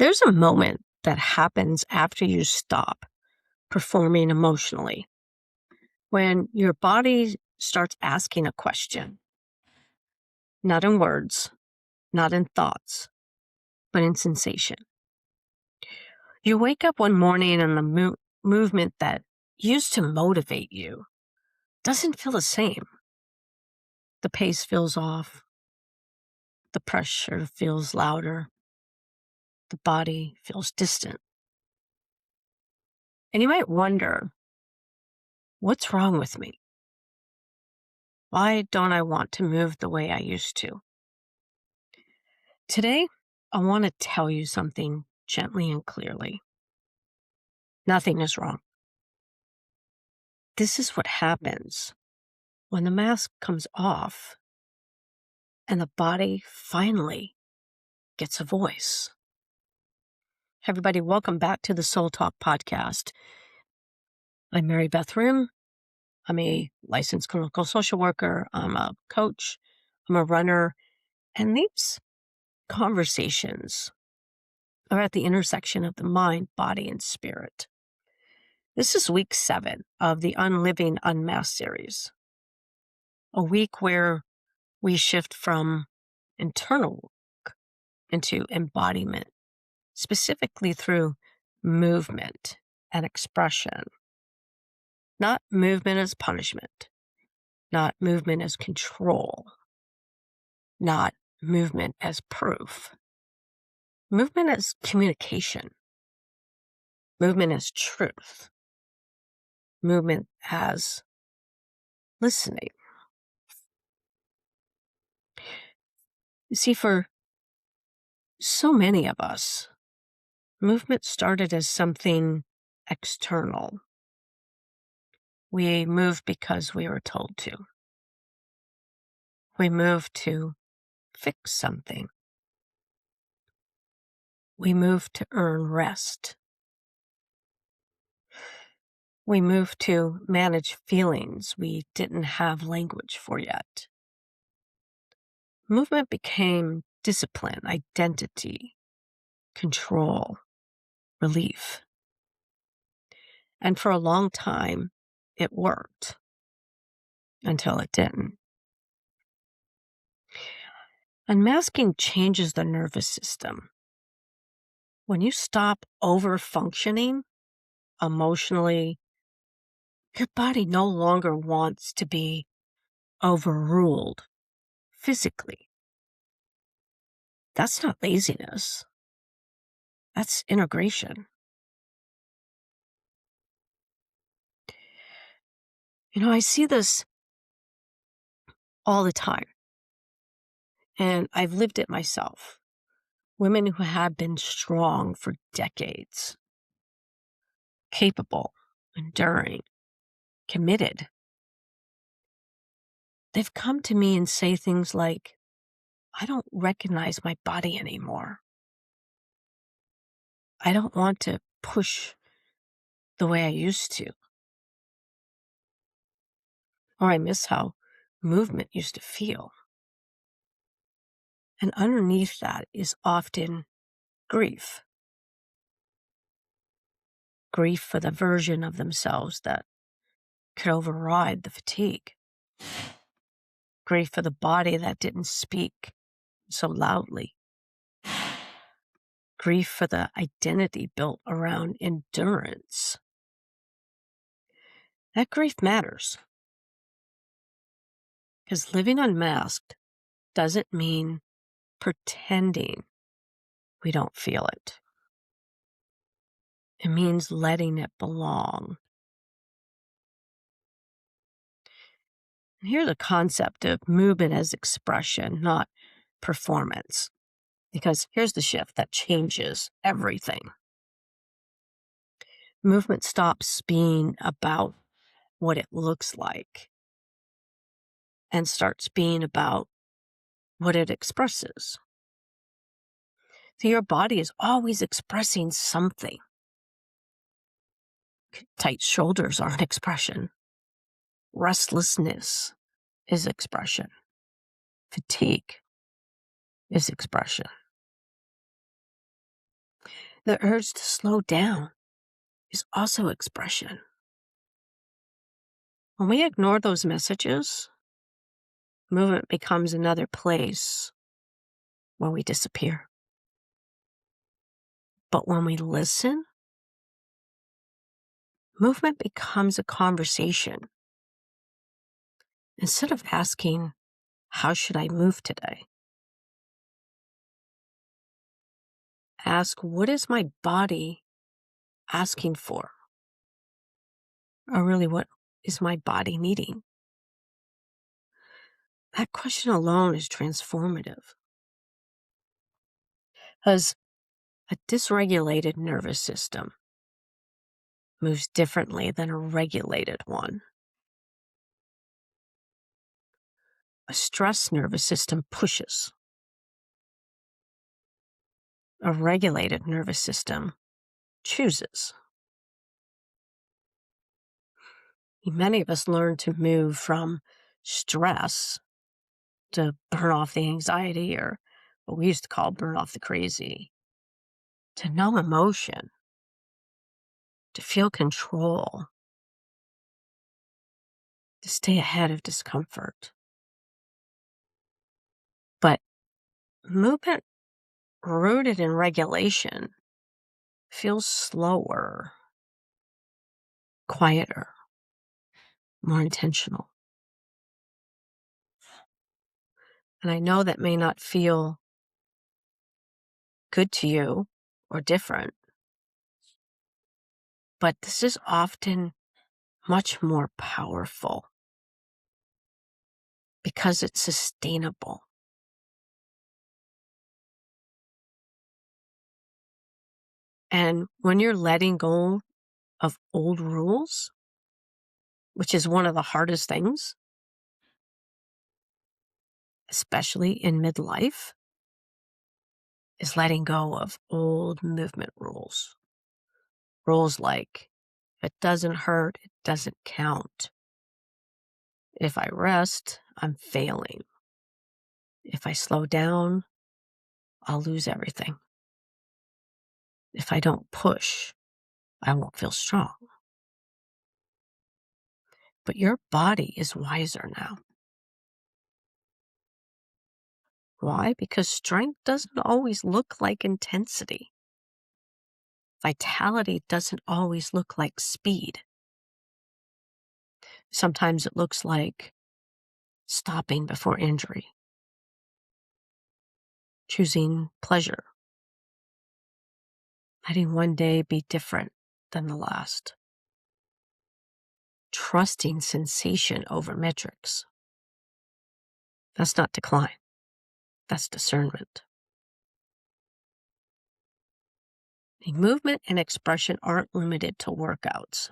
There's a moment that happens after you stop performing emotionally, when your body starts asking a question, not in words, not in thoughts, but in sensation. You wake up one morning and the movement that used to motivate you doesn't feel the same. The pace feels off. The pressure feels louder. The body feels distant. And you might wonder, what's wrong with me? Why don't I want to move the way I used to? Today, I want to tell you something gently and clearly. Nothing is wrong. This is what happens when the mask comes off and the body finally gets a voice. Everybody, welcome back to the Soul Talk podcast. I'm Beth Hrim. I'm a licensed clinical social worker. I'm a coach. I'm a runner. And these conversations are at the intersection of the mind, body, and spirit. This is week 7 of the Unliving Unmasked series, a week where we shift from internal work into embodiment, specifically through movement and expression. Not movement as punishment, not movement as control, not movement as proof. Movement as communication, movement as truth, movement as listening. You see, for so many of us, movement started as something external. We moved because we were told to. We moved to fix something. We moved to earn rest. We moved to manage feelings we didn't have language for yet. Movement became discipline, identity, control, relief. And for a long time, it worked until it didn't. Unmasking changes the nervous system. When you stop overfunctioning emotionally, your body no longer wants to be overruled physically. That's not laziness. That's integration. I see this all the time, and I've lived it myself. Women who have been strong for decades, capable, enduring, committed. They've come to me and say things like, I don't recognize my body anymore. I don't want to push the way I used to. Or I miss how movement used to feel. And underneath that is often grief. Grief for the version of themselves that could override the fatigue. Grief for the body that didn't speak so loudly. Grief for the identity built around endurance. That grief matters. Because living unmasked doesn't mean pretending we don't feel it. It means letting it belong. And here's a concept of movement as expression, not performance. Because here's the shift that changes everything. Movement stops being about what it looks like and starts being about what it expresses. So your body is always expressing something. Tight shoulders are an expression. Restlessness is expression. Fatigue is expression. The urge to slow down is also expression. When we ignore those messages, movement becomes another place where we disappear. But when we listen, movement becomes a conversation. Instead of asking, how should I move today? Ask, what is my body asking for? Or really, what is my body needing? That question alone is transformative. Because a dysregulated nervous system moves differently than a regulated one. A stressed nervous system pushes. A regulated nervous system chooses. Many of us learn to move from stress to burn off the anxiety, or what we used to call burn off the crazy, to numb emotion, to feel control, to stay ahead of discomfort. But movement rooted in regulation feels slower, quieter, more intentional. And I know that may not feel good to you or different, but this is often much more powerful because it's sustainable. And when you're letting go of old rules, which is one of the hardest things, especially in midlife, is letting go of old movement rules. Rules like, if it doesn't hurt, it doesn't count. If I rest, I'm failing. If I slow down, I'll lose everything. If I don't push, I won't feel strong. But your body is wiser now. Why? Because strength doesn't always look like intensity. Vitality doesn't always look like speed. Sometimes it looks like stopping before injury, choosing pleasure, letting one day be different than the last, trusting sensation over metrics. That's not decline. That's discernment. The movement and expression aren't limited to workouts.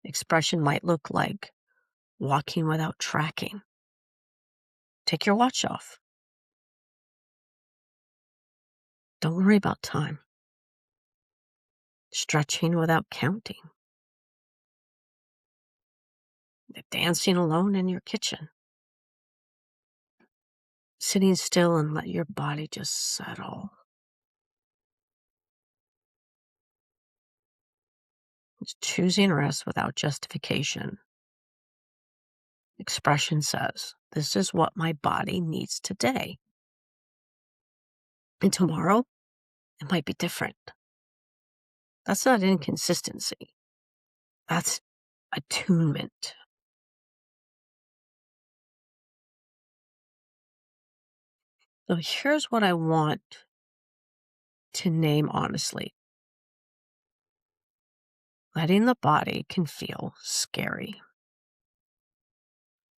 Expression might look like walking without tracking. Take your watch off. Don't worry about time. Stretching without counting. Dancing alone in your kitchen. Sitting still and let your body just settle. It's choosing rest without justification. Expression says, this is what my body needs today. And tomorrow, it might be different. That's not inconsistency. That's attunement. So here's what I want to name honestly. Letting the body can feel scary,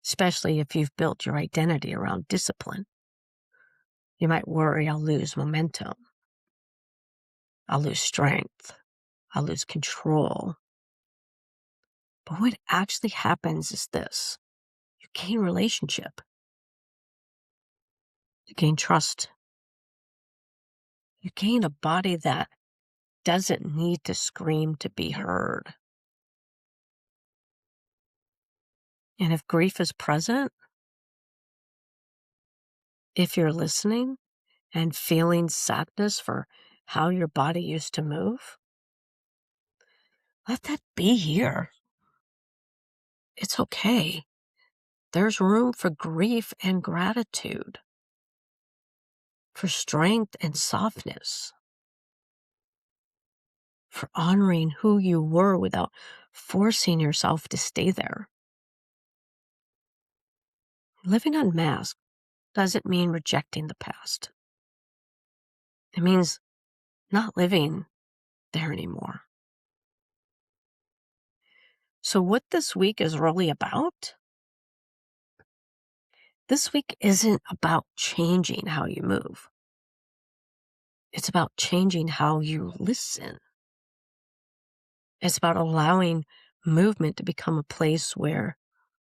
especially if you've built your identity around discipline. You might worry, I'll lose momentum. I'll lose strength. I'll lose control. But what actually happens is this. You gain relationship. You gain trust. You gain a body that doesn't need to scream to be heard. And if grief is present, if you're listening and feeling sadness for how your body used to move, let that be here. It's okay. There's room for grief and gratitude, for strength and softness, for honoring who you were without forcing yourself to stay there. Living unmasked doesn't mean rejecting the past. It means not living there anymore. So, what this week is really about? This week isn't about changing how you move. It's about changing how you listen. It's about allowing movement to become a place where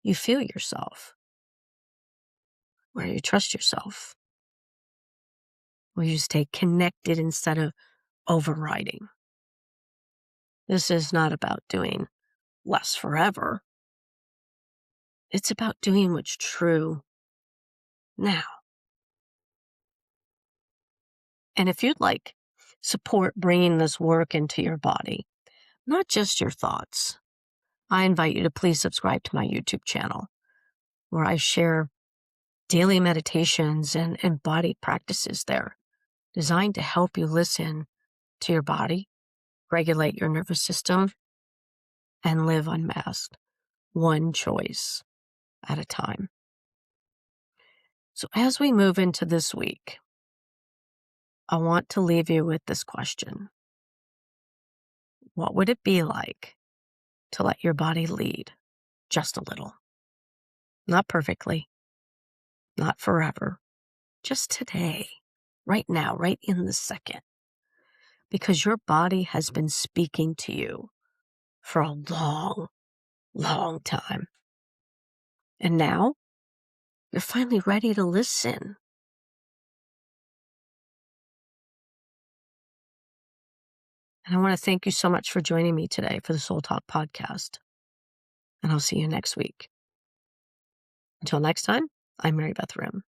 you feel yourself, where you trust yourself, where you stay connected instead of overriding. This is not about doing less forever. It's about doing what's true now. And if you'd like support bringing this work into your body, not just your thoughts, I invite you to please subscribe to my YouTube channel, where I share daily meditations and embodied practices there designed to help you listen to your body, regulate your nervous system, and live unmasked, one choice at a time. So as we move into this week, I want to leave you with this question. What would it be like to let your body lead just a little? Not perfectly, not forever, just today, right now, right in the second. Because your body has been speaking to you for a long, long time. And now you're finally ready to listen. And I want to thank you so much for joining me today for the Soul Talk podcast. And I'll see you next week. Until next time, I'm Beth Hrim.